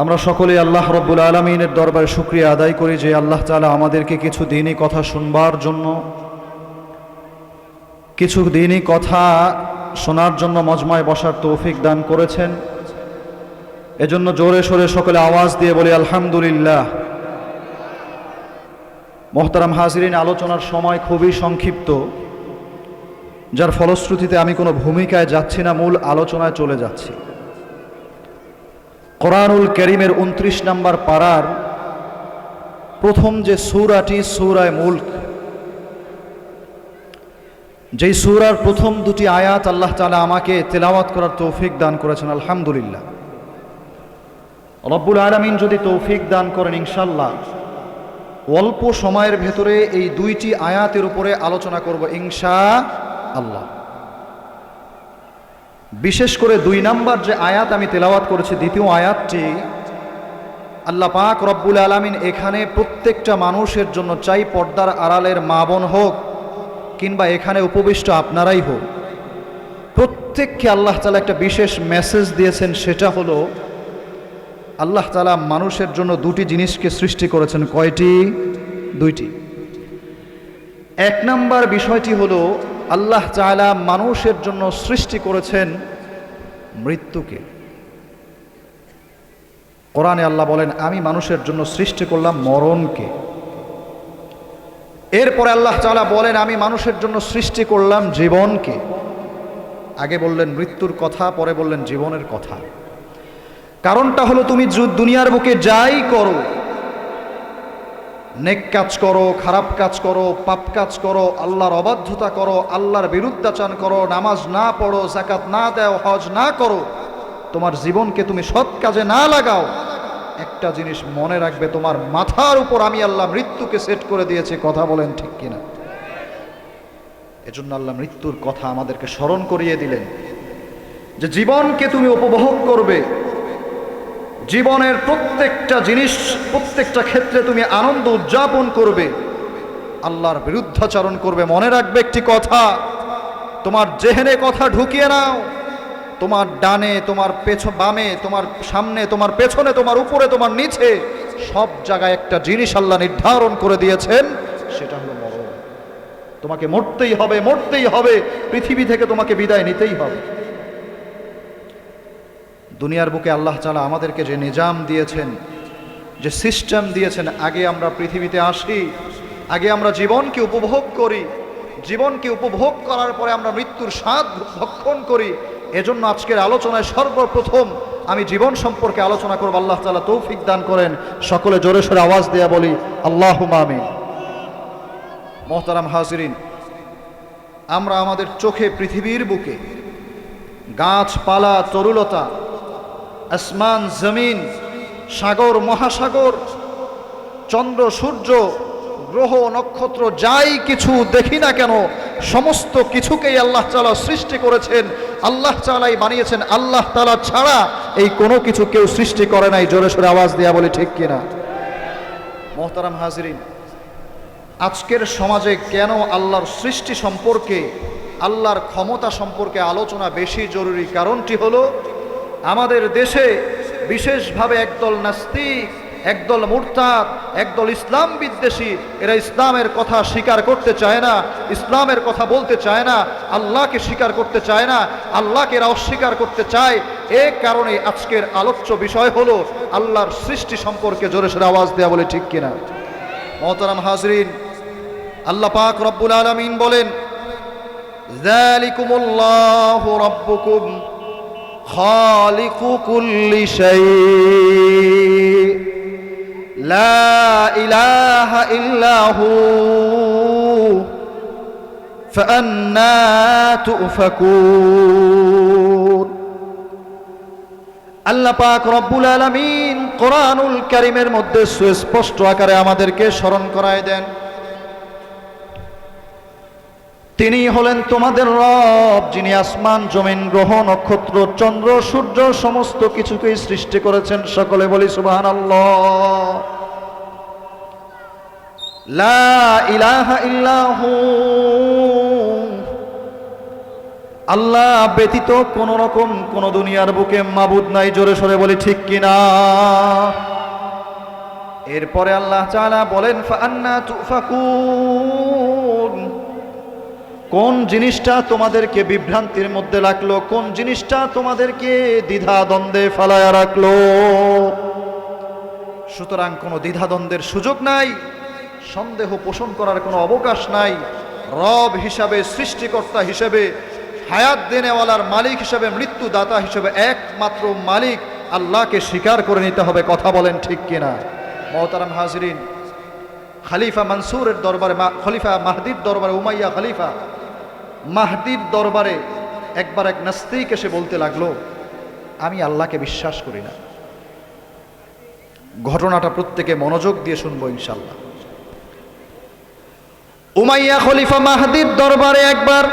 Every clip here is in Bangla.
আমরা সকলে আল্লাহ রব্বুল আলামিনের দরবারে শুকরিয়া আদায় করি যে আল্লাহ তাআলা আমাদেরকে কিছু দ্বীনি কথা শুনবার জন্য, কিছু দ্বীনি কথা শোনার জন্য মজমায় বসার তৌফিক দান করেছেন। এজন্য জোরে সোরে সকলে আওয়াজ দিয়ে বলি আলহামদুলিল্লাহ। মোহতারাম হাজিরিন, আলোচনার সময় খুবই সংক্ষিপ্ত, যার ফলশ্রুতিতে আমি কোনো ভূমিকায় যাচ্ছি না, মূল আলোচনায় চলে যাচ্ছি। কোরআনুল কারীমের 29 নম্বর পারার প্রথম যে সূরাটি সূরা মুলক, যেই সূরার প্রথম দুটি আয়াত আল্লাহ তাআলা আমাকে তেলাওয়াত করার তৌফিক দান করেছেন, আলহামদুলিল্লাহ। রব্বুল আলামিন যদি তৌফিক দান করেন, ইনশাআল্লাহ অল্প সময়ের ভেতরে এই দুইটি আয়াতের উপরে আলোচনা করব ইনশাআল্লাহ। বিশেষ করে 2 নাম্বার যে আয়াত আমি তেলাওয়াত করেছি, দ্বিতীয় আয়াতটি, আল্লাহ পাক রব্বুল আলামিন এখানে প্রত্যেকটা মানুষের জন্য, চাই পর্দার আড়ালের মা বোন হোক কিংবা এখানে উপবিষ্ট আপনারাই হোক, প্রত্যেককে আল্লাহ তাআলা একটা বিশেষ মেসেজ দিয়েছেন। সেটা হলো আল্লাহ তাআলা মানুষের জন্য দুটি জিনিসকে সৃষ্টি করেছেন। কয়টি? দুইটি। 1 নাম্বার বিষয়টি হলো আল্লাহ তাআলা মানুষের জন্য সৃষ্টি করেছেন মৃত্যুকে। কোরআনে আল্লাহ বলেন, আমি মানুষের জন্য সৃষ্টি করলাম মরণকে। এরপরে আল্লাহ তাআলা বলেন, আমি মানুষের জন্য সৃষ্টি করলাম জীবনকে। আগে বললেন মৃত্যুর কথা, পরে বললেন জীবনের কথা। কারণটা হলো, তুমি দুনিয়ার বুকে যাই করো, নেক কাজ করো, খারাপ কাজ করো, পাপ কাজ করো, আল্লাহর অবাধ্যতা করো, আল্লাহর বিরুদ্ধাচরণ করো, নামাজ না পড়ো, যাকাত না দাও, হজ না করো, তোমার জীবনকে তুমি সৎ কাজে না লাগাও, একটা জিনিস মনে রাখবে, তোমার মাথার উপর আমি আল্লাহ মৃত্যুকে সেট করে দিয়েছি। কথা বলেন ঠিক কিনা? এজন্য আল্লাহ মৃত্যুর কথা আমাদেরকে স্মরণ করিয়ে দিলেন যে জীবনকে তুমি উপভোগ করবে, জীবনের প্রত্যেকটা জিনিস, প্রত্যেকটা ক্ষেত্রে তুমি আনন্দ উদযাপন করবে, আল্লাহর বিরুদ্ধাচরণ করবে। মনে রাখবে একটি কথা, তোমার জেহেনে কথা ঢুকিয়ে নাও, তোমার ডানে, তোমার বামে, তোমার সামনে, তোমার পেছনে, তোমার উপরে, তোমার নিচে, সব জায়গায় একটা জিনিস আল্লাহ নির্ধারণ করে দিয়েছেন, সেটা হলো মরণ। তোমাকে মরতেই হবে, মরতেই হবে, পৃথিবী থেকে তোমাকে বিদায় নিতেই হবে। দুনিয়ার বুকে আল্লাহ তাআলা আমাদেরকে যে নিজাম দিয়েছেন, যে সিস্টেম দিয়েছেন, আগে আমরা পৃথিবীতে আসি, আগে আমরা জীবনকে উপভোগ করি, জীবনকে উপভোগ করার পরে আমরা মৃত্যুর স্বাদ ভক্ষণ করি। এজন্য আজকের আলোচনায় সর্বপ্রথম আমি জীবন সম্পর্কে আলোচনা করব। আল্লাহ তাআলা তৌফিক দান করেন। সকলে জোরে সোরে আওয়াজ দেয়া বলি আল্লাহুম্মা আমিন। মুহতারাম হাজিরিন, আমরা আমাদের চোখে পৃথিবীর বুকে গাছপালা, তরুলতা, আসমান জমিন, সাগর মহাসাগর, চন্দ্র সূর্য, গ্রহ নক্ষত্র, যাই কিছু দেখি না কেন, সমস্ত কিছুকেই আল্লাহ তাআলা সৃষ্টি করেছেন, আল্লাহ তাআলাই বানিয়েছেন। আল্লাহ তাআলা ছাড়া এই কোনো কিছু কেউ সৃষ্টি করে নাই। জোরে সোরে আওয়াজ দেয়া বলি ঠিক কিনা? মুহতারাম হাজিরিন, আজকের সমাজে কেন আল্লাহর সৃষ্টি সম্পর্কে, আল্লাহর ক্ষমতা সম্পর্কে আলোচনা বেশি জরুরি? কারণটি হলো, আমাদের দেশে বিশেষভাবে একদল নাস্তিক, একদল মুরতাদ, একদল ইসলাম বিদ্বেষী, এরা ইসলামের কথা স্বীকার করতে চায় না, ইসলামের কথা বলতে চায় না, আল্লাহকে স্বীকার করতে চায় না, আল্লাহকে এরা অস্বীকার করতে চায়। এ কারণে আজকের আলোচ্য বিষয় হলো আল্লাহর সৃষ্টি সম্পর্কে জোরে সোরে আওয়াজ দেয়া বলে ঠিক কিনা? মুহতারাম হাজরিন, আল্লাহ পাক রব্বুল আলামিন বলেন, যালিকুমুল্লাহু রাব্বুকুম খালিকু কুল্লি শাই লা ইলাহা ইল্লাহু ফাআন্না তুফাকুন। আল্লাহ পাক রব্বুল আলামিন কোরআনুল কারীমের মধ্যে সুস্পষ্ট আকারে আমাদেরকে স্মরণ করায় দেন, তিনি হলেন তোমাদের রব, যিনি আসমান জমিন, গ্রহ নক্ষত্র, চন্দ্র সূর্য সমস্ত কিছুকেই সৃষ্টি করেছেন। সকলে বলি সুবহানাল্লাহ। লা ইলাহা ইল্লাহু আল্লাহ ব্যতীত কোন রকম কোন দুনিয়ার বুকে মাবুদ নাই, জোরে সরে বলি ঠিক কিনা। এরপরে আল্লাহ তাআলা বলেন ফাআন্না তুফাকুন, কোন জিনিসটা তোমাদেরকে বিভ্রান্তির মধ্যে রাখলো, কোন জিনিসটা তোমাদেরকে দ্বিধা দ্বন্দ্বে ফালায়া রাখলো। সুতরাং কোনো দ্বিধাদ্বন্দ্বের সুযোগ নাই, সন্দেহ পোষণ করার কোনো অবকাশ নাই। রব হিসাবে, সৃষ্টিকর্তা হিসেবে, হায়াত দেনেওয়ালার মালিক হিসেবে, মৃত্যুদাতা হিসেবে একমাত্র মালিক আল্লাহকে স্বীকার করে নিতে হবে। কথা বলেন ঠিক কিনা। মহতারাম হাজরিন, খলিফা মনসুরের দরবারে, খলিফা মাহদির দরবারে, উমাইয়া খলিফা মাহদির দরবারে একবার এক নাস্তিক এসে বলতে লাগলো, আমি আল্লাহকে বিশ্বাস করি না। ঘটনাটা প্রত্যেকে মনোযোগ দিয়ে শুনবো ইনশাল্লাহ। উমাইয়া খলিফা মাহদির দরবারে একবার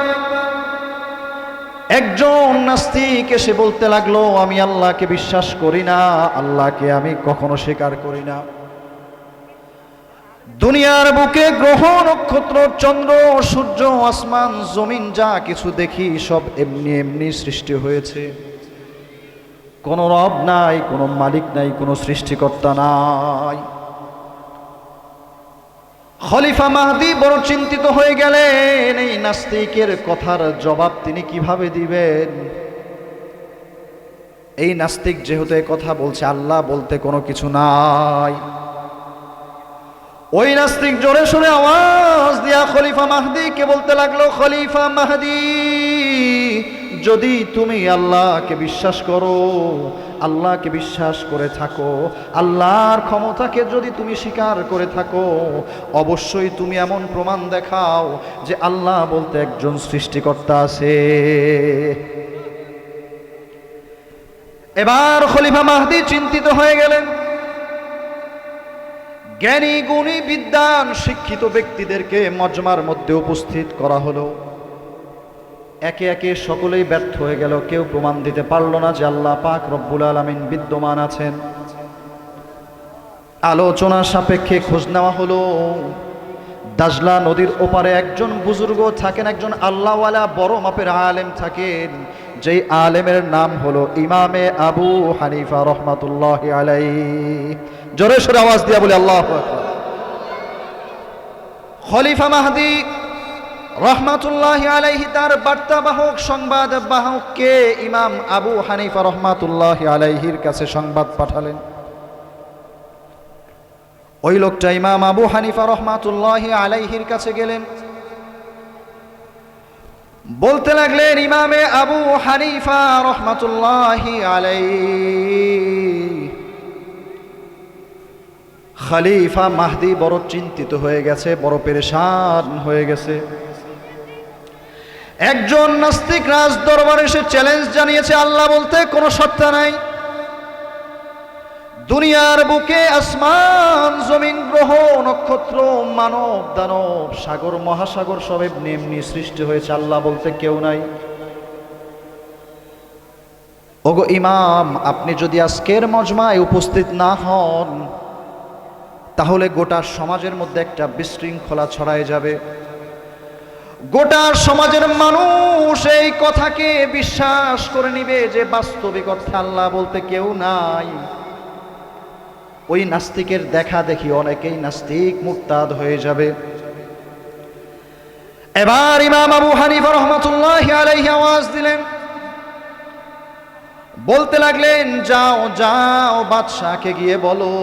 একজন নাস্তিক এসে বলতে লাগলো, আমি আল্লাহকে বিশ্বাস করি না, আল্লাহকে আমি কখনো স্বীকার করি না। দুনিয়ার বুকে গ্রহ, নক্ষত্র, চন্দ্র, সূর্য, আসমান, জমিন যা কিছু দেখি সব এমনি এমনি সৃষ্টি হয়েছে। কোনো রব নাই, কোনো মালিক নাই, কোনো সৃষ্টিকর্তা নাই। খলিফা মাহদি বড় চিন্তিত হয়ে গেলেন, এই নাস্তিকের কথার জবাব তিনি কিভাবে দিবেন। এই নাস্তিক যেহেতু এই কথা বলছে আল্লাহ বলতে কোনো কিছু নাই, ওই নাস্তিক জোরে সোরে আওয়াজ দিয়া খলিফা মাহদিকে বলতে লাগলো, খলিফা মাহদি, যদি তুমি আল্লাহকে বিশ্বাস করো, আল্লাহকে বিশ্বাস করে থাকো, আল্লাহর ক্ষমতাকে যদি তুমি স্বীকার করে থাকো, অবশ্যই তুমি এমন প্রমাণ দেখাও যে আল্লাহ বলতে একজন সৃষ্টিকর্তা আছে। এবার খলিফা মাহদি চিন্তিত হয়ে গেলেন। জ্ঞানী, গুণী, বিদ্বান, শিক্ষিত ব্যক্তিদেরকে মজমার মধ্যে উপস্থিত করা হলো। একে একে সকলেই ব্যর্থ হয়ে গেল, কেউ প্রমাণ দিতে পারল না যে আল্লাহ পাক রব্বুল আলামিন বিদ্যমান আছেন। আলোচনা সাপেক্ষে খোঁজ নেওয়া হলো। দাজলা নদীর ওপারে একজন বুজুর্গ থাকেন, একজন আল্লাহওয়ালা বড় মাপের আলেম থাকেন, যেই আলেমের নাম হলো ইমামে আবু হানিফা রহমাতুল্লাহি আলাইহি। জোরে সোরে আওয়াজ দিয়া বলি আল্লাহু আকবার। খলিফা মাহদি রহমাতুল্লাহি আলাইহি তার বার্তাবাহক, সংবাদ বাহককে ইমাম আবু হানিফা রহমাতুল্লাহি আলাইহির কাছে সংবাদ পাঠালেন। ওই লোকটা ইমাম আবু হানিফা রহমাতুল্লাহি আলাইহির কাছে গেলেন, বলতে লাগলেন, ইমামে আবু হানিফা রহমাতুল্লাহি আলাইহি, খলিফা মাহদি বড় চিন্তিত হয়ে গেছে, বড় পেরেশান হয়ে গেছে। একজন নাস্তিক রাজ দরবারে এসে চ্যালেঞ্জ জানিয়েছে, আল্লাহ বলতে কোনো সত্তা নাই। দুনিয়ার বুকে আসমান, জমিন, গ্রহ, নক্ষত্র, মানব, দানব, সাগর, মহাসাগর সব এমনি এমনি সৃষ্টি হয়েছে, আল্লাহ বলতে কেউ নাই। ওগো ইমাম, আপনি যদি আজকের মজমায় উপস্থিত না হন, তাহলে গোটা সমাজের মধ্যে একটা বিশৃঙ্খলা ছড়ায় যাবে। গোটা সমাজের মানুষ এই কথাকে বিশ্বাস করে নিবে যে বাস্তবিক অর্থে আল্লাহ বলতে কেউ নাই। ওই নাস্তিকের দেখা দেখি অনেকেই নাস্তিক মুরতাদ হয়ে যাবে। এবার ইমাম আবু হানিফা রাহমাতুল্লাহি আলাইহি আওয়াজ দিলেন, বলতে লাগলেন, যাও যাও বাদশাহকে গিয়ে বলো,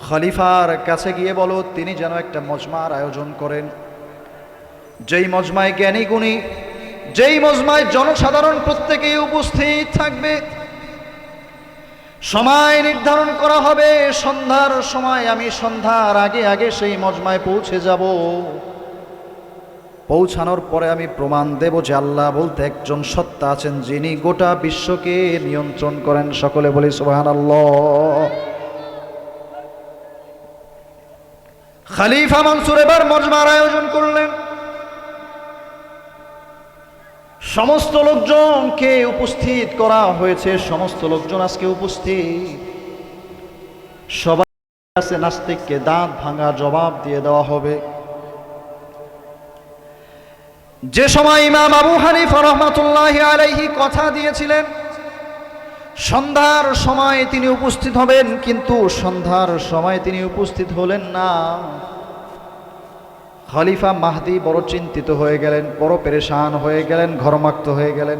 খলিফার কাছে গিয়ে বলো তিনি যেন একটা মজমার আয়োজন করেন, যেই মজমায় জ্ঞানী গুণী, যেই মজমায় জনসাধারণ প্রত্যেকেই উপস্থিত থাকবে। সময় নির্ধারণ করা হবে সন্ধ্যার সময়, আমি সন্ধ্যার আগে আগে সেই মজমায় পৌঁছে যাব। পৌঁছানোর পরে আমি প্রমাণ দেব যে আল্লাহ বলতে একজন সত্তা আছেন, যিনি গোটা বিশ্বকে নিয়ন্ত্রণ করেন। সকলে বলি সুবহানাল্লাহ। খলিফা মনসুর এবার মজমার আয়োজন করলেন। সমস্ত লোকজনকে উপস্থিত করা হয়েছে, সমস্ত লোকজন আজকে উপস্থিত। সবার কাছে নাস্তিককে দাঁত ভাঙা জবাব দিয়ে দেওয়া হবে। যে সময় ইমাম আবু হানিফা রহমাতুল্লাহি আলাইহি কথা দিয়েছিলেন সন্ধ্যার সময় তিনি উপস্থিত হবেন, কিন্তু সন্ধ্যার সময় তিনি উপস্থিত হলেন না। খলিফা মাহদি বড় চিন্তিত হয়ে গেলেন, বড় পেরেশান হয়ে গেলেন, ঘরমাক্ত হয়ে গেলেন।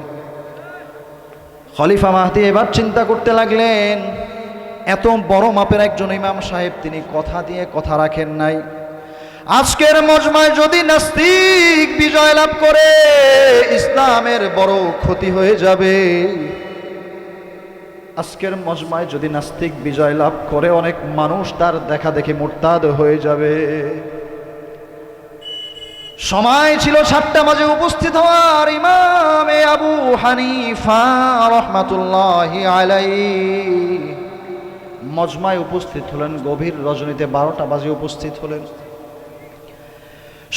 খলিফা মাহদি এবার চিন্তা করতে লাগলেন, এত বড় মাপের একজন ইমাম সাহেব, তিনি কথা দিয়ে কথা রাখেন নাই। আজকের মজমায় যদি নাস্তিক বিজয় লাভ করে ইসলামের বড় ক্ষতি হয়ে যাবে। আজকের মজমায় যদি নাস্তিক বিজয় লাভ করে অনেক মানুষ তার দেখা দেখে মুরতাদ হয়ে যাবে। সময় ছিল 7টা বাজে উপস্থিত হওয়ার। ইমামে আবু হানিফা রহমাতুল্লাহি আলাইহি মজমায় উপস্থিত হলেন গভীর রজনীতে, 12টা বাজে উপস্থিত হলেন।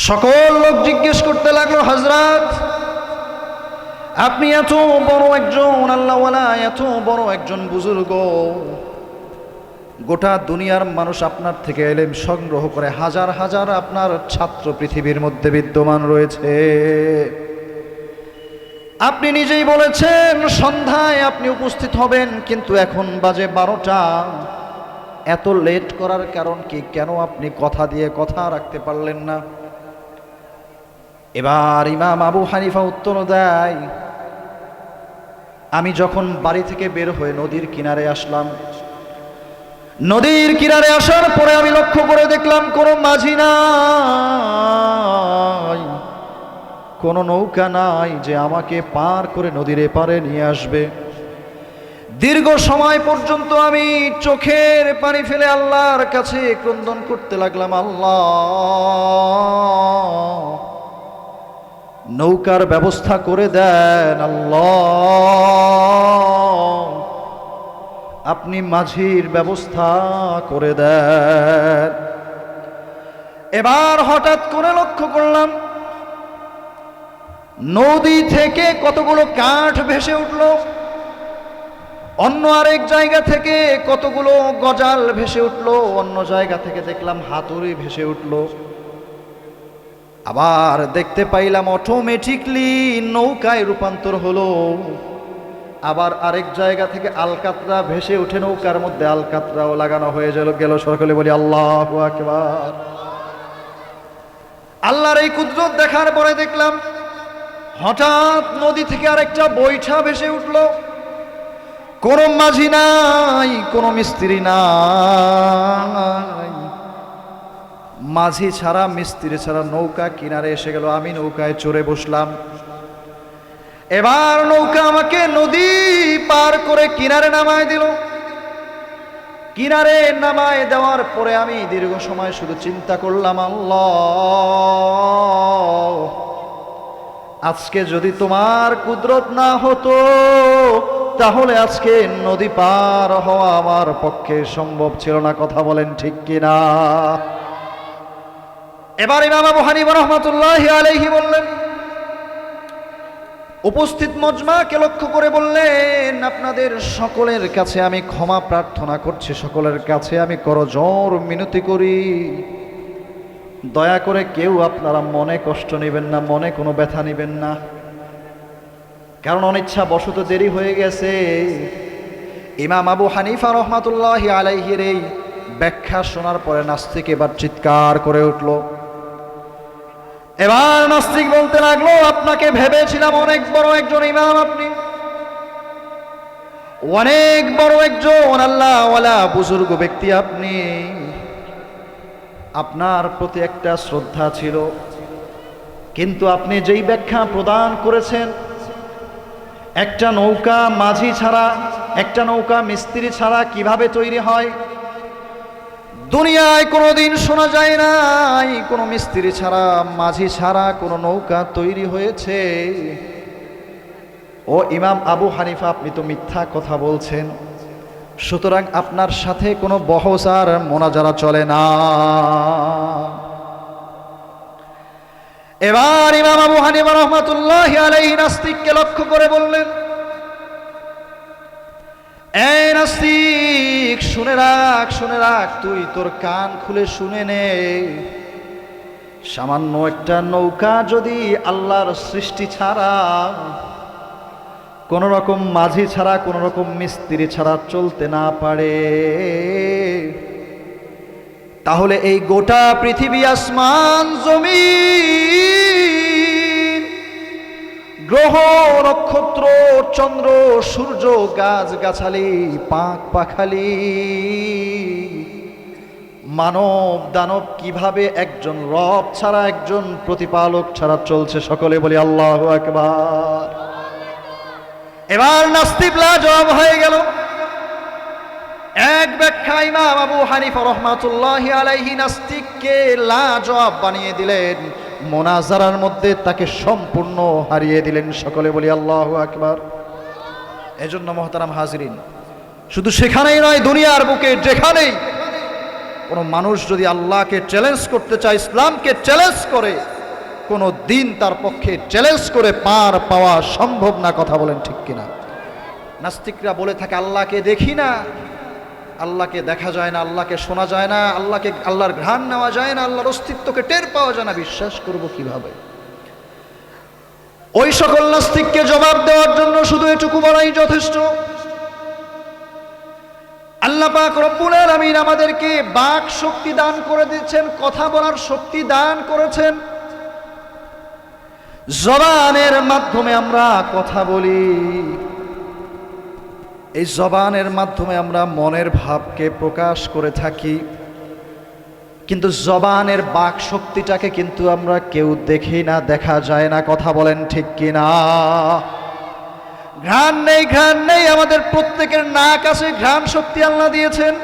সকল লোক জিজ্ঞেস করতে লাগলো, হযরত আপনি এত বড় একজন আল্লাহওয়ালা, এত বড় একজন বুজুর্গ, গোটা দুনিয়ার মানুষ আপনার থেকে ইলম সংগ্রহ করে, হাজার হাজার আপনার ছাত্র পৃথিবীর মধ্যে বিদ্যমান রয়েছে। আপনি নিজেই বলেছেন সন্ধ্যায় আপনি উপস্থিত হবেন, কিন্তু এখন বাজে 12টা। এত লেট করার কারণ কি? কেন আপনি কথা দিয়ে কথা রাখতে পারলেন না? এবার ইমাম আবু হানিফা উত্তর দেয়, আমি যখন বাড়ি থেকে বের হয়ে নদীর কিনারে আসলাম, নদীর কিনারে আসার পরে আমি লক্ষ্য করে দেখলাম কোনো মাঝি নাই, কোনো নৌকা নাই যে আমাকে পার করে নদীর এপারে নিয়ে আসবে। দীর্ঘ সময় পর্যন্ত আমি চোখের পানি ফেলে আল্লাহর কাছে ক্রন্দন করতে লাগলাম, আল্লাহ নৌকার ব্যবস্থা করে দেন, আল্লাহ আপনি মাঝির ব্যবস্থা করে দেন। এবার হঠাৎ করে লক্ষ্য করলাম নদী থেকে কতগুলো কাঠ ভেসে উঠল, অন্য আরেক জায়গা থেকে কতগুলো গজাল ভেসে উঠল, অন্য জায়গা থেকে দেখলাম হাতুড়ি ভেসে উঠল। আবার দেখতে পাইলাম অটোমেটিকলি নৌকায় রূপান্তর হলো। আবার আরেক জায়গা থেকে আলকাতরা ভেসে উঠে নৌকার মধ্যে আলকাতরাও লাগানো হয়ে গেল। সকলে বলি আল্লাহু আকবার। আল্লাহর এই কুদরত দেখার পরে দেখলাম হঠাৎ নদী থেকে আরেকটা বৈঠা ভেসে উঠল। কোনো মাঝি নাই, কোনো মিস্ত্রি নাই, মাঝি ছাড়া মিস্ত্রি ছাড়া নৌকা কিনারে এসে গেল। আমি নৌকায় চড়ে বসলাম। এবার নৌকা আমাকে নদী পার করে কিনারে নামায় দিল। কিনারে নামায় দেওয়ার পরে আমি দীর্ঘ সময় শুধু চিন্তা করলাম, আল্লাহ আজকে যদি তোমার কুদরত না হতো তাহলে আজকে নদী পার হওয়া আমার পক্ষে সম্ভব ছিল না। কথা বলেন ঠিক কিনা? এবার ইমাম আবু হানিফা রাহমাতুল্লাহি আলাইহি বললেন, উপস্থিত মজমাকে লক্ষ্য করে বললেন, আপনাদের সকলের কাছে আমি ক্ষমা প্রার্থনা করছি, সকলের কাছে আমি করজোড় মিনতি করি, দয়া করে কেউ আপনারা মনে কষ্ট নেবেন না, মনে কোনো ব্যথা নেবেন না, কারণ অনিচ্ছা বশত দেরি হয়ে গেছে। ইমাম আবু হানিফা রহমাতুল্লাহি আলাইহির এই ব্যাখ্যা শোনার পরে নাস্তিক এবার চিৎকার করে উঠল। এবার নাস্তিক বলতে লাগলো, আপনাকে ভেবেছিলাম অনেক বড় একজন ইমাম, আপনি অনেক বড় একজন আল্লাহওয়ালা বুজুর্গ ব্যক্তি, আপনি আপনার প্রতি একটা শ্রদ্ধা ছিল, কিন্তু আপনি যেই ব্যাখ্যা প্রদান করেছেন, একটা নৌকা মাঝি ছাড়া, একটা নৌকা মিস্ত্রি ছাড়া কিভাবে তৈরি হয়, দুনিয়ায় কোনোদিন শোনা যায় নাই কোনো মিস্ত্রি ছাড়া মাঝি ছাড়া কোনো নৌকা তৈরি হয়েছে। ও ইমাম আবু হানিফা, আপনি তো মিথ্যা কথা বলছেন, সুতরাং আপনার সাথে কোনো বহস আর মোনাজারা চলে না। এবার ইমাম আবু হানিফা রাহমাতুল্লাহি আলাইহি নাস্তিককে লক্ষ্য করে বললেন, এই নাস্তিক শুনে রাখ, শুনে রাখ, তুই তোর কান খুলে শুনে নে, সামান্য একটা নৌকা যদি আল্লাহর সৃষ্টি ছাড়া, কোন রকম মাঝি ছাড়া, কোন রকম মিস্ত্রি ছাড়া চলতে না পারে, তাহলে এই গোটা পৃথিবী, আসমান, জমিন, গ্রহ, নক্ষত্র, চন্দ্র, সূর্য, গাছ গাছালি, পাখ পাখালি, মানব দানব কিভাবে একজন রব ছাড়া, একজন প্রতিপালক ছাড়া চলছে? সকলে বলি আল্লাহু আকবার। এবার নাস্তিক লাজবাব হয়ে গেল। এক ব্যাখ্যা ইমাম আবু হানিফা রাহমাতুল্লাহি আলাইহি নাস্তিককে লাজবাব বানিয়ে দিলেন, মুনাজারার মধ্যে তাকে সম্পূর্ণ হারিয়ে দিলেন। সকলে বলি আল্লাহু আকবার। এজন্য মুহতারাম হাজিরিন, শুধু সেখানেই নয়, দুনিয়ার বুকে যেখানেই কোনো মানুষ যদি আল্লাহকে চ্যালেঞ্জ করতে চায়, ইসলামকে চ্যালেঞ্জ করে, কোনো দিন তার পক্ষে চ্যালেঞ্জ করে পার পাওয়া সম্ভব না। কথা বলেন ঠিক কিনা? নাস্তিকরা বলে থাকে আল্লাহকে দেখি না, আল্লাহকে দেখা যায় না, আল্লাহকে শোনা যায় না, আল্লাহর ঘ্রাণ নেওয়া যায় না, আল্লাহর অস্তিত্বকে টের পাওয়া যায় না, বিশ্বাস করব কিভাবে? ওই সকল নাস্তিককে জবাব দেওয়ার জন্য শুধু এটুকু বলাই যথেষ্ট, আল্লাহ পাক রব্বুল আলামিন আমাদেরকে বাক শক্তি দান করে দিয়েছেন, কথা বলার শক্তি দান করেছেন। জবানের মাধ্যমে আমরা কথা বলি, এই জবানের মাধ্যমে আমরা মনের ভাবকে প্রকাশ করে থাকি, কিন্তু জবানের বাক শক্তিটাকে কিন্তু আমরা কেউ দেখি না, দেখা যায় না। কথা বলেন ঠিক কিনা? ঘ্রাণ নেই, ঘ্রাণ নেই, আমাদের প্রত্যেকের নাক আছে, ঘ্রাণ শক্তি আল্লাহ দিয়েছেন,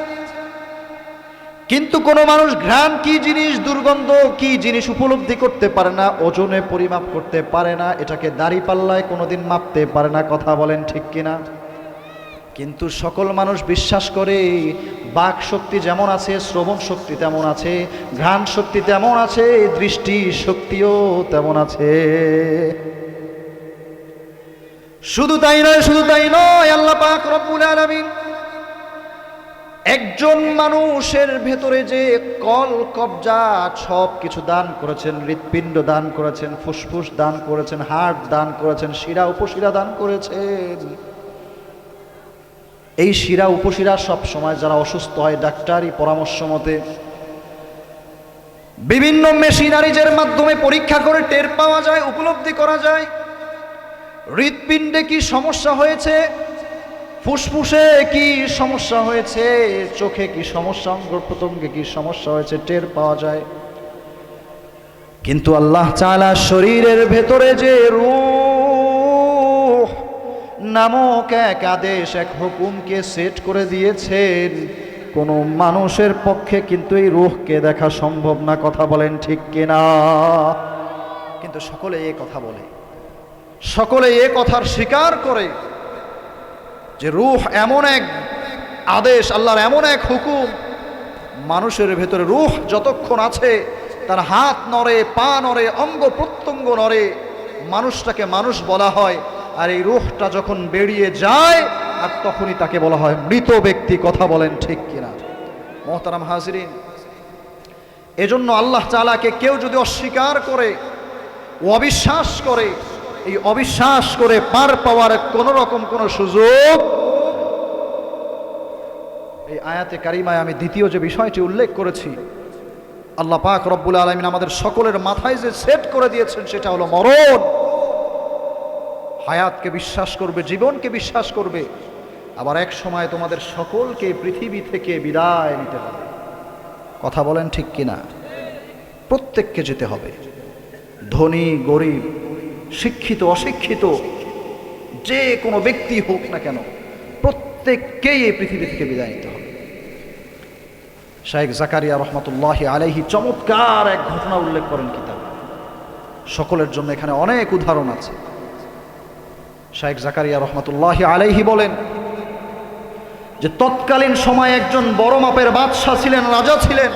কিন্তু কোনো মানুষ ঘ্রাণ কি জিনিস, দুর্গন্ধ কি জিনিস উপলব্ধি করতে পারে না, ওজনে পরিমাপ করতে পারে না, এটাকে দাঁড়িপাল্লায় কোনোদিন মাপতে পারে না। কথা বলেন ঠিক কিনা? কিন্তু সকল মানুষ বিশ্বাস করে বাক শক্তি যেমন আছে, শ্রবণ শক্তি তেমন আছে, ঘ্রাণ শক্তি তেমন আছে, দৃষ্টি শক্তিও তেমন আছে। শুধু তাই নয়, শুধু তাই নয়, আল্লাহ পাক রব্বুল আলামিন একজন মানুষের ভেতরে যে কল কবজা সব কিছু দান করেছেন, হৃৎপিণ্ড দান করেছেন, ফুসফুস দান করেছেন, হার্ট দান করেছেন, শিরা উপশিরা দান করেছেন। এই শিরা উপশিরা সব সময় যারা অসুস্থ হয়, ডাক্তারি পরামর্শ মতে বিভিন্ন মেশিনারিজের মাধ্যমে পরীক্ষা করে টের পাওয়া যায়, উপলব্ধি করা যায় হৃৎপিণ্ডে কি সমস্যা হয়েছে, ফুসফুসে কি সমস্যা হয়েছে, চোখে কি সমস্যা, অঙ্গ প্রত্যঙ্গে কি সমস্যা হয়েছে, টের পাওয়া যায়। কিন্তু আল্লাহ তাআলা শরীরের ভেতরে যে রূহ নামক এক আদেশ, এক হুকুমকে সেট করে দিয়েছেন, কোনো মানুষের পক্ষে কিন্তু এই রূহকে দেখা সম্ভব না। কথা বলেন ঠিক কিনা? কিন্তু সকলে এই কথা বলে, সকলে এ কথার স্বীকার করে যে রূহ এমন এক আদেশ, আল্লাহর এমন এক হুকুম, মানুষের ভেতরে রূহ যতক্ষণ আছে তার হাত নড়ে, পা নড়ে, অঙ্গ প্রত্যঙ্গ নড়ে, মানুষটাকে মানুষ বলা হয়। আর এই রূহটা যখন বেরিয়ে যায় আর তখনই তাকে বলা হয় মৃত ব্যক্তি। কথা বলেন ঠিক কিনা? মুহতারাম হাজিরিন, এজন্য আল্লাহ তাআলাকে কেউ যদি অস্বীকার করে, অবিশ্বাস করে, এই অবিশ্বাস করে পার পাওয়ার কোন রকম কোন সুযোগ, এই আয়াতে কারিমায় আমি দ্বিতীয় যে বিষয়টি উল্লেখ করেছি, আল্লাহ পাক রব্বুল আলামিন আমাদের সকলের মাথায় যে সেট করে দিয়েছেন, সেটা হলো মরণ। হায়াতকে বিশ্বাস করবে, জীবনকে বিশ্বাস করবে, আবার এক সময় তোমাদের সকলকে পৃথিবী থেকে বিদায় নিতে হবে। কথা বলেন ঠিক কিনা? প্রত্যেককে যেতে হবে, ধনী গরিব, শিক্ষিত অশিক্ষিত, যে কোনো ব্যক্তি হোক না কেন, প্রত্যেককেই এই পৃথিবী থেকে বিদায় নিতে হবে। শাইখ জাকারিয়া রহমাতুল্লাহি আলাইহি চমৎকার এক ঘটনা উল্লেখ করেন কিতাবে। সকলের জন্য এখানে অনেক উদাহরণ আছে। শাইখ জাকারিয়া রহমাতুল্লাহি আলাইহি বলেন যে তৎকালীন সময়ে একজন বড় মাপের বাদশাহ ছিলেন, রাজা ছিলেন,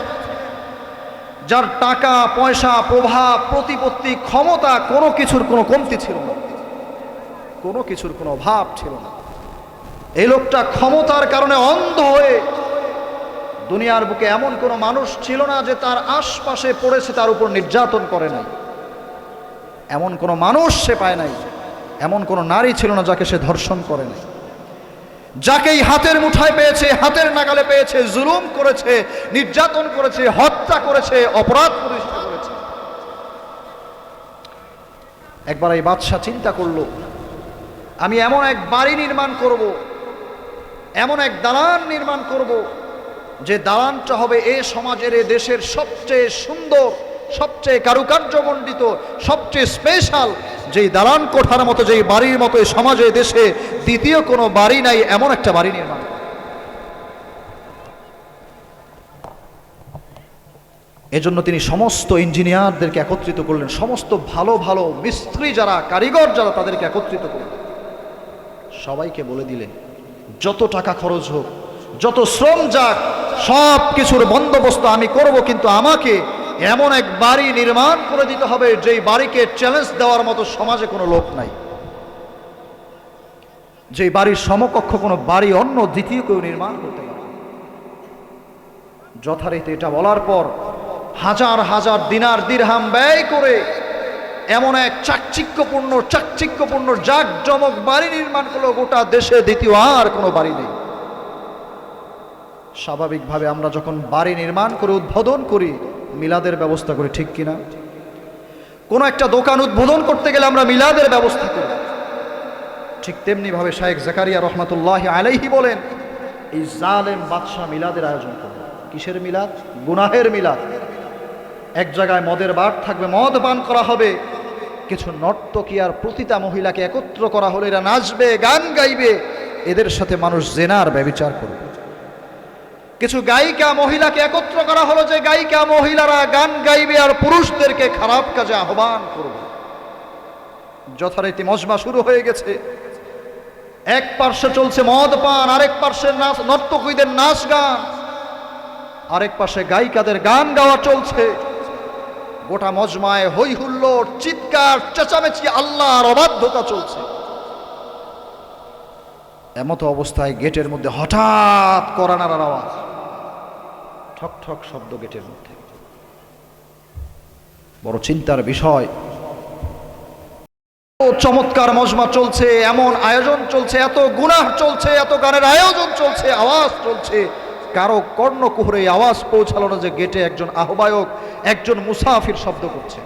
যার টাকা পয়সা, প্রভাব, প্রতিপত্তি, ক্ষমতা, কোনো কিছুর কোনো কমতি ছিল না, কোনো কিছুর কোনো অভাব ছিল না। এই লোকটা ক্ষমতার কারণে অন্ধ হয়ে দুনিয়ার বুকে এমন কোনো মানুষ ছিল না যে তার আশপাশে পড়েছে তার উপর নির্যাতন করে নাই, এমন কোনো মানুষ সে পায় নাই, এমন কোনো নারী ছিল না যাকে সে ধর্ষণ করে নাই। যাকেই হাতের মুঠায় পেয়েছে, হাতের নাগালে পেয়েছে, জুলুম করেছে, নির্যাতন করেছে, হত্যা করেছে, অপরাধ প্রতিষ্ঠা করেছে। একবার এই বাদশা চিন্তা করলো, আমি এমন এক বাড়ি নির্মাণ করব, এমন এক দালান নির্মাণ করব, যে দালানটা হবে এ সমাজের, এ দেশের সবচেয়ে সুন্দর, সবচেয়ে কারুকার্যমণ্ডিত, সবচেয়ে স্পেশাল, যেই দালান কোঠার মতো, যেই বাড়ির মতো এই সমাজে, দেশে দ্বিতীয় কোনো বাড়ি নাই, এমন একটা বাড়ি নির্মাণ। এজন্য তিনি সমস্ত ইঞ্জিনিয়ারদেরকে একত্রিত করলেন, সমস্ত ভালো ভালো মিস্ত্রি যারা, কারিগর যারা, তাদেরকে একত্রিত করলেন। সবাইকে বলে দিলেন, যত টাকা খরচ হোক, যত শ্রম যাক, সব কিছুর বন্দোবস্ত আমি করব, কিন্তু আমাকে এমন এক বাড়ি নির্মাণ করে দিতে হবে যেই বাড়িকে চ্যালেঞ্জ দেওয়ার মতো সমাজে কোনো লোক নাই, যেই বাড়ির সমকক্ষ কোনো বাড়ি অন্য দ্বিতীয় কেউ নির্মাণ করতে পারে। যথারীতি এটা বলার পর হাজার হাজার দিনার দিরহাম ব্যয় করে এমন এক চাকচিক্যপূর্ণ জাঁকজমক বাড়ি নির্মাণ করলো, গোটা দেশে দ্বিতীয় আর কোনো বাড়ি নেই। স্বাভাবিকভাবে আমরা যখন বাড়ি নির্মাণ করে উদ্বোধন করি, মিলাদের ব্যবস্থা করি, ঠিক কিনা? কোনো একটা দোকান উদ্বোধন করতে গেলে আমরা মিলাদের ব্যবস্থা করি। ঠিক তেমনি ভাবে শায়েখ জাকারিয়া রহমাতুল্লাহ আলাইহি বলেন, এই জালেম বাদশাহ মিলাদের আয়োজন করবে। কিসের মিলাদ? গুনাহের মিলাদ। এক জায়গায় মদের বার থাকবে, মদ পান করা হবে, কিছু নর্তকী আর প্রতিটা মহিলাকে একত্র করা হলে এরা নাচবে, গান গাইবে, এদের সাথে মানুষ জেনার ব্যভিচার করবে। কিছু গায়িকা মহিলাকে একত্র করা হলো যে গায়িকা মহিলারা গান গাইবে আর পুরুষদেরকে খারাপ কাজে আহ্বান করবে। যথারীতি মজমা শুরু হয়ে গেছে। এক পার্শ্বে চলছে মদ পান, আরেক পার্শ্বে নর্তকীদের নাচ গান, আরেক পাশে গায়িকাদের গান গাওয়া চলছে। গোটা মজমায় হই হুল্লোড়, চিৎকার, চেঁচামেচি, আল্লাহর অবাধ্যতা চলছে। এমতো অবস্থায় গেটের মধ্যে হঠাৎ কড়া নাড়ার আওয়াজ, ঠক ঠক শব্দ গেটের মধ্যে। বড় চিন্তার বিষয়। চমৎকার মজমা চলছে, এমন আয়োজন চলছে, এত গুনাহ চলছে, এত গানের আয়োজন চলছে, আওয়াজ চলছে, কারো কর্ণকুহরে আওয়াজ পৌঁছালো না যে গেটে একজন আহ্বায়ক, একজন মুসাফির শব্দ করছে।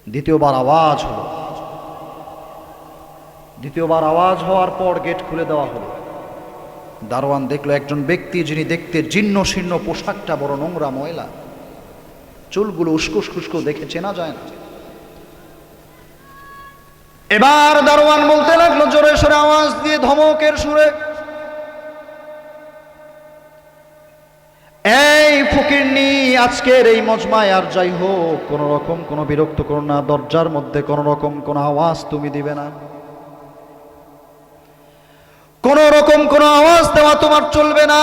দ্বিতীয়বার আওয়াজ হলো। দ্বিতীয়বার আওয়াজ হওয়ার পর গেট খুলে দেওয়া হলো। দারোয়ান দেখলো একজন ব্যক্তি, যিনি দেখতে জীর্ণ শীর্ণ, পোশাকটা বড় নোংরা ময়লা, চুলগুলো উস্কুস খুস্কো, দেখে চেনা যায় না। এবার দারোয়ান বলতে লাগলো জোরে সোরে আওয়াজ দিয়ে, ধমকের সুরে, এই ফকিরনি, আজকের এই মজমায় আর যাই হোক, কোন রকম কোনো বিরক্ত করো না, দরজার মধ্যে কোন রকম কোনো আওয়াজ তুমি দিবে না, কোন রকম কোনো আওয়াজ দেওয়া তোমার চলবে না।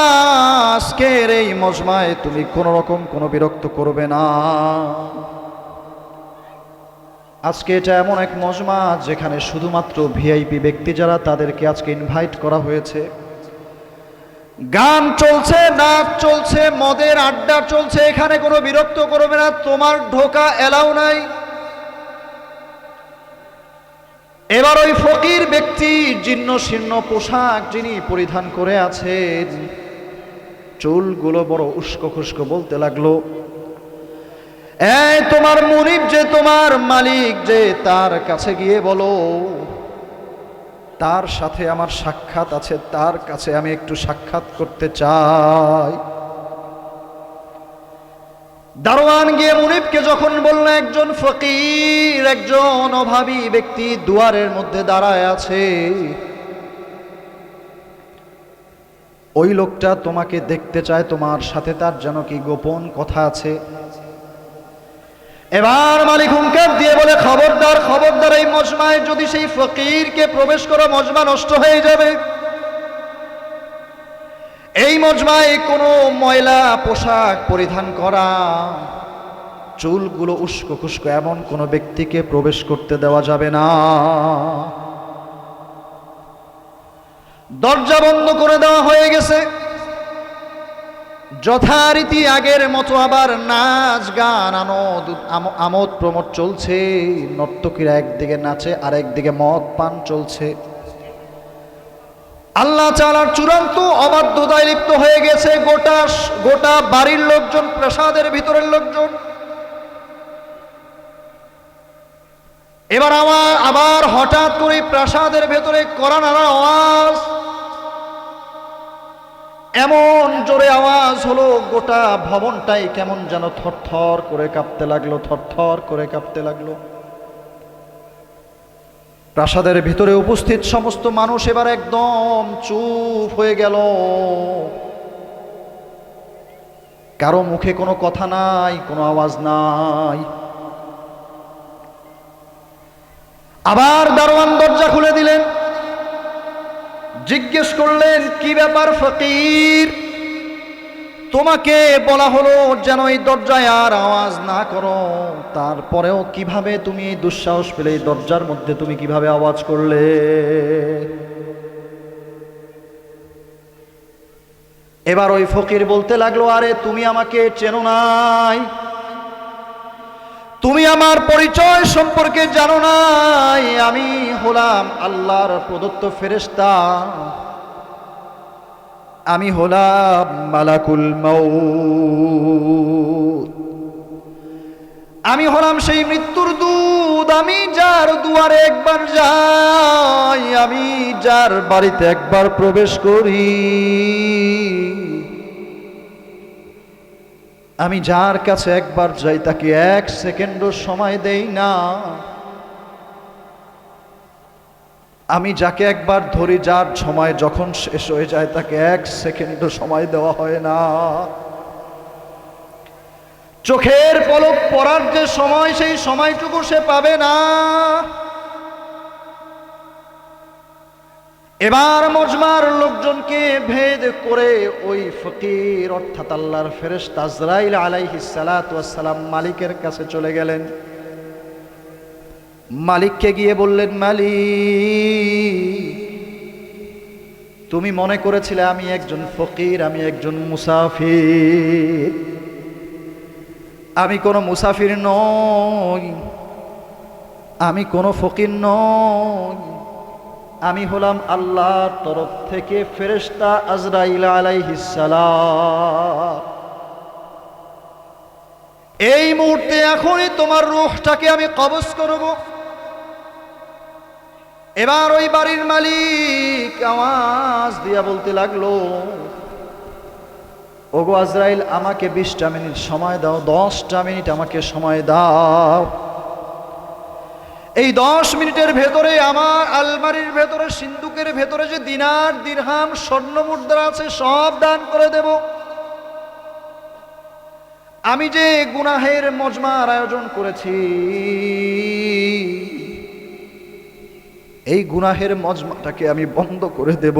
আজকের এই মজমায় তুমি কোন রকম কোনো বিরক্ত করবে না। আজকে এটা এমন এক মজমা যেখানে শুধুমাত্র ভিআইপি ব্যক্তি যারা, তাদেরকে আজকে ইনভাইট করা হয়েছে। গান চলছে, নাচ চলছে, মদের আড্ডা চলছে, এখানে কোনো বিরক্ত করবে না, তোমার ঢোকা এলাও নাই। এবার ওই ফকির ব্যক্তি, জীর্ণ শীর্ণ পোশাক যিনি পরিধান করে আছেন, চুলগুলো বড় উস্কো খুস্কো, বলতে লাগলো, এই তোমার মুনিব যে, তোমার মালিক যে, তার কাছে গিয়ে বলো তার সাথে আমার সাক্ষাৎ আছে, তার কাছে আমি একটু সাক্ষাৎ করতে চাই। দারোয়ান গিয়ে মুনিবকে যখন বলল, একজন ফকির, একজন অভাবী ব্যক্তি দুয়ারের মধ্যে দাঁড়ায় আছে, ওই লোকটা তোমাকে দেখতে চায়, তোমার সাথে তার যেন কি গোপন কথা আছে। এবার মালিক হুঙ্কার দিয়ে বলে, খবরদার খবরদার, এই মজমায় যদি সেই ফকিরকে প্রবেশ করো, মজমা নষ্ট হয়ে যাবে। এই মজমায় কোনো ময়লা পোশাক পরিধান করা, চুলগুলো উস্কো খুস্কো এমন কোনো ব্যক্তিকে প্রবেশ করতে দেওয়া যাবে না। দরজা বন্ধ করে দেওয়া হয়ে গেছে। যথারীতি আগের মতো আবার নাচ গান আমোদ প্রমোদ চলছে। নর্তকীরা একদিকে নাচে আর একদিকে মদ পান চলছে। আল্লাহ তাআলার চূড়ান্ত অবাধ্যতায় লিপ্ত হয়ে গেছে গোটা বাড়ির লোকজন, প্রাসাদের ভিতরের লোকজন। এবার আবার হঠাৎ করে প্রাসাদের ভেতরে কড়া নাড়ার আওয়াজ, এমন জোরে আওয়াজ হলো গোটা ভবনটাই কেমন যেন থরথর করে কাঁপতে লাগলো, থরথর করে কাঁপতে লাগলো। প্রাসাদের ভিতরে উপস্থিত সমস্ত মানুষ এবার একদম চুপ হয়ে গেল। কারো মুখে কোনো কথা নাই, কোনো আওয়াজ নাই। আবার দারোয়ান দরজা খুলে দিলেন, জিজ্ঞেস করলেন, কি ব্যাপার ফকির? তোমাকে বলা হলো যেন এই দরজায় আর আওয়াজ না করো, তারপরেও কিভাবে তুমি এই দুঃসাহস পেলে এই দরজার মধ্যে তুমি কিভাবে আওয়াজ করলে? এবার ওই ফকির বলতে লাগলো, আরে তুমি আমাকে চেনো নাই, তুমি আমার পরিচয় সম্পর্কে জানো নাই। আমি হলাম আল্লাহর প্রদত্ত ফেরেশতা, আমি হলাম মালাকুল মউত, আমি হলাম সেই মৃত্যুর দূত। আমি যার দুয়ারে একবার যাই, আমি যার বাড়িতে একবার প্রবেশ করি, আমি যার কাছে একবার যাই তাকে এক সেকেন্ডও সময় দেই না। আমি যাকে একবার ধরি, যার সময় যখন শেষ হয়ে যায় তাকে এক সেকেন্ডও সময় দেওয়া হয় না। চোখের পলক পড়ার যে সময়, সেই সময়টুকু সে পাবে না। এবার মজমার লোকজনকে ভেদ করে ওই ফকির অর্থাৎ আল্লাহর ফেরেশতা আজরাইল আলাইহিস সালাতু ওয়াস সালাম মালিকের কাছে চলে গেলেন। মালিককে গিয়ে বললেন, মালিক, তুমি মনে করেছিলে আমি একজন ফকির, আমি একজন মুসাফির। আমি কোনো মুসাফির নই, আমি কোনো ফকির নই, আমি হলাম আল্লাহর তরফ থেকে ফেরেশতা আজরাইল আলাইহিস সালাম। এই মুহূর্তে এখনই তোমার রূহটাকে আমি কবজ করব। এবার ওই বাড়ির মালিক আওয়াজ দিয়া বলতে লাগলো, ওগো আজরাইল, আমাকে 20টা মিনিট সময় দাও, 10টা মিনিট আমাকে সময় দাও। এই 10 মিনিটের ভেতরে আমার আলমারির ভেতরে, সিন্দুকের ভেতরে যে দিনার দিরহাম স্বর্ণ মুদ্রা আছে সব দান করে দেব। আমি যে গুনাহের মজমার আয়োজন করেছি, এই গুনাহের মজমাটাকে আমি বন্ধ করে দেব।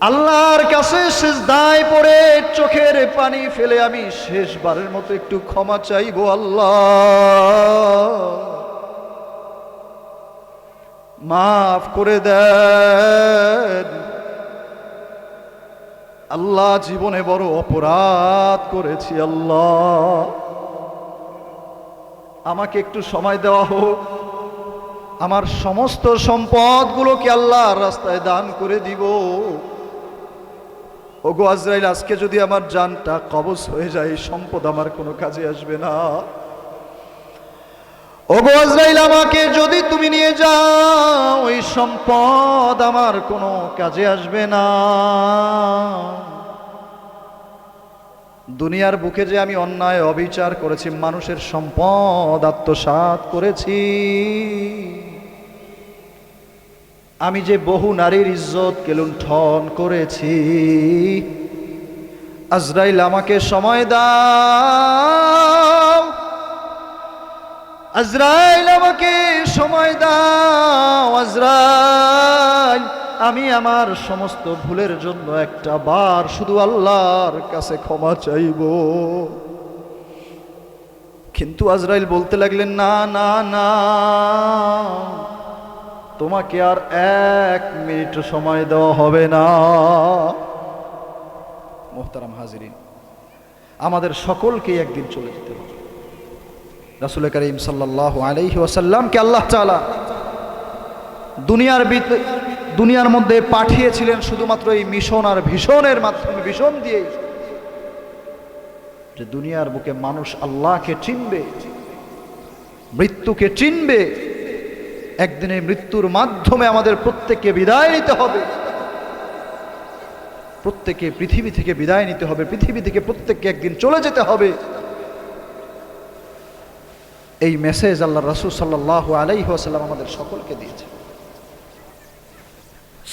আল্লাহর কাছে সিজদায় পড়ে চোখের পানি ফেলে আমি শেষবারের মতো একটু ক্ষমা চাইবো। আল্লাহ মাফ করে দেন। আল্লাহ, জীবনে বড় অপরাধ করেছি, আল্লাহ আমাকে একটু সময় দেওয়া হোক, আমার সমস্ত সম্পদগুলোকে আল্লাহর রাস্তায় দান করে দিব। ওগো আজরাইল, আজকে যদি আমার জানটা কবজ হয়ে যায়, সম্পদ আমার কোনো কাজে আসবে না। ওগো আজরাইল, আমাকে যদি তুমি নিয়ে যাও, ওই সম্পদ আমার কোনো কাজে আসবে না। দুনিয়ার বুকে যে আমি অন্যায় অবিচার করেছি, মানুষের সম্পদ আত্মসাৎ করেছি, আমি যে বহু নারীর ইজ্জতকে লুণ্ঠন করেছি, আজরাইল আমাকে সময় দাও, আজরাইল আমাকে সময় দাও। আজরাইল, আমি আমার সমস্ত ভুলের জন্য একটা বার শুধু আল্লাহর কাছে ক্ষমা চাইব। কিন্তু আজরাইল বলতে লাগলেন, না না না, তোমাকে আর 1 মিনিট সময় দেওয়া হবে না। মুহতারাম হাজিরিন, আমাদের সকলকেই একদিন চলে যেতে হবে। রাসূল করিম সাল্লাল্লাহু আলাইহি ওয়াসাল্লামকে আল্লাহ তাআলা দুনিয়ার মধ্যে পাঠিয়েছিলেন শুধুমাত্র এই মিশন আর ভিশনের মাধ্যমে, ভিশন দিয়েই, যে দুনিয়ার বুকে মানুষ আল্লাহকে চিনবে, মৃত্যুকে চিনবে। একদিনের মৃত্যুর মাধ্যমে আমাদের প্রত্যেককে বিদায় নিতে হবে, প্রত্যেককে পৃথিবী থেকে বিদায় নিতে হবে, পৃথিবী থেকে প্রত্যেককে একদিন চলে যেতে হবে। এই মেসেজ আল্লাহ রাসূল সাল্লাল্লাহু আলাইহি ওয়াসাল্লাম আমাদের সকলকে দিয়েছেন।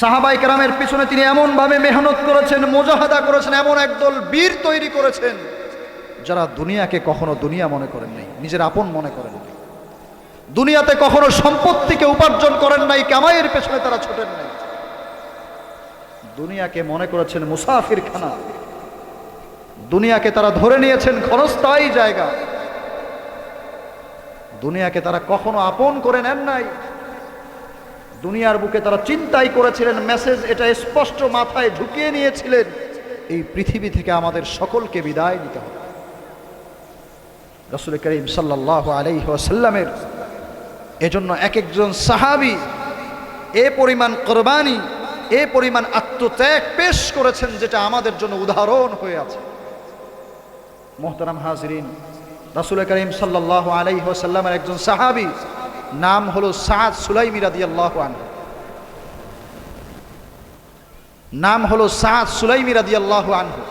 সাহাবায়ে কেরামের পিছনে তিনি এমন ভাবে মেহনত করেছেন, মুজাহাদা করেছেন, এমন একদল বীর তৈরি করেছেন যারা দুনিয়াকে কখনো দুনিয়া মনে করেন নাই, নিজের আপন মনে করেন নাই, দুনিয়াতে কখনো সম্পত্তিকে উপার্জন করেন নাই, কামাইয়ের পেছনে তারা ছোটেন নাই। দুনিয়াকে মনে করেছেন মুসাফির খানা, দুনিয়াকে তারা ধরে নিয়েছেন ক্ষণস্থায়ী জায়গা, দুনিয়াকে তারা কখনো আপন করে নেন নাই। দুনিয়ার বুকে তারা চিন্তাই করেছিলেন, মেসেজ এটা স্পষ্ট মাথায় ঢুকিয়ে নিয়েছিলেন, এই পৃথিবী থেকে আমাদের সকলকে বিদায় নিতে হবে। রাসূল করিম সাল্লাল্লাহু আলাইহি ওয়াসাল্লামের এজন্য এক একজন সাহাবী এ পরিমাণ কুরবানি, এ পরিমাণ আত্মত্যাগ পেশ করেছেন, যেটা আমাদের জন্য উদাহরণ হয়ে আছে। মুহতারাম হাজিরিন, রাসূল করিম সাল্লাল্লাহু আলাইহি ওয়াসাল্লামের একজন সাহাবী, নাম হলো সাদ সুলাইমি রাদিয়াল্লাহু আনহু, নাম হলো সাদ সুলাইমি রাদিয়াল্লাহু আনহু।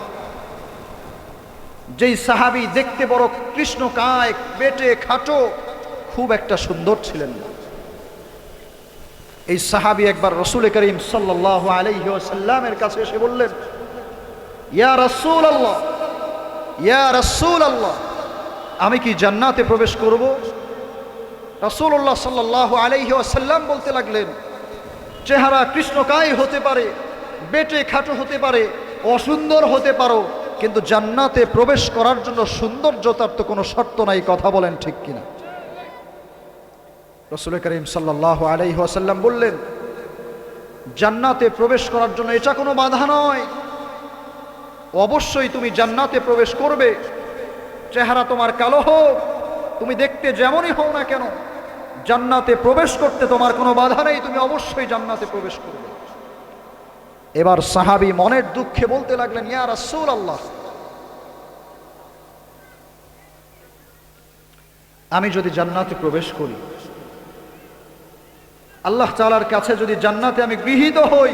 যেই সাহাবী দেখতে বড় কৃষ্ণকায়, বেটে খাটো, খুব একটা সুন্দর ছিলেন না। এই সাহাবী একবার রাসূল করিম সাল্লাল্লাহু আলাইহি ওয়াসাল্লামের কাছে এসে বললেন, ইয়া রাসূলুল্লাহ, ইয়া রাসূলুল্লাহ, আমি কি জান্নাতে প্রবেশ করব? রাসূলুল্লাহ সাল্লাল্লাহু আলাইহি ওয়াসাল্লাম বলতে লাগলেন, চেহারা কৃষ্ণকায় হতে পারে, বেটে খাটো হতে পারে, অসুন্দর হতে পারো, কিন্তু জান্নাতে প্রবেশ করার জন্য সৌন্দর্যতার তো কোনো শর্ত নাই, কথা বলেন ঠিক কিনা? রাসূল করিম সাল্লাল্লাহু আলাইহি ওয়াসাল্লাম বললেন, জান্নাতে প্রবেশ করার জন্য এটা কোনো বাধা নয়, অবশ্যই তুমি জান্নাতে প্রবেশ করবে। চেহারা তোমার কালো হোক, তুমি দেখতে যেমনই হও না কেন, জান্নাতে প্রবেশ করতে তোমার কোনো বাধা নেই, তুমি অবশ্যই জান্নাতে প্রবেশ করবে। এবার সাহাবী মনের দুঃখে বলতে লাগলেন, ইয়া রাসূলুল্লাহ, আমি যদি জান্নাতে প্রবেশ করি, আল্লাহ তাআলার কাছে যদি জান্নাতে আমি গৃহীত হই,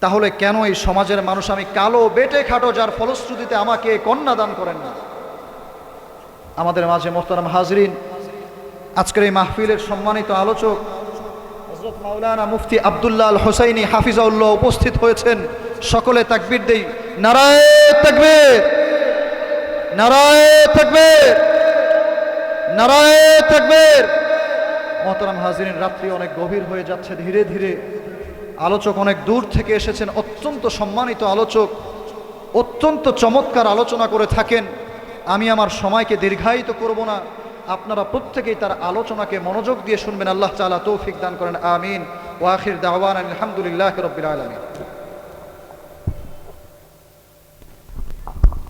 তাহলে কেন এই সমাজের মানুষ আমি কালো, বেটে খাটো, যার ফলশ্রুতিতে আমাকে কন্যা দান করেন না? আমাদের মাঝে মুহতারাম হাজরিন, আজকের এই মাহফিলের সম্মানিত আলোচক হযরত মাওলানা মুফতি আব্দুল্লাহ আল হুসাইনি হাফিজাউল্লাহ উপস্থিত হয়েছেন। সকলে তাকবীর দেই, নারায়ে তাকবীর, নারায়ে তাকবীর, নারায়ে তাকবীর। মুহতারাম হাজরিন, রাত্রি অনেক গভীর হয়ে যাচ্ছে, ধীরে ধীরে আলোচক অনেক দূর থেকে এসেছেন, অত্যন্ত সম্মানিত আলোচক, অত্যন্ত চমৎকার আলোচনা করে থাকেন। আমি আমার সময়কে দীর্ঘায়িত করব না, আপনারা প্রত্যেকেই তার আলোচনাকে মনোযোগ দিয়ে শুনবেন। আল্লাহ তাআলা তৌফিক দান করেন, আমিন। ওয়া আখির দাওয়ানা আলহামদুলিল্লাহি রাব্বিল আলামিন।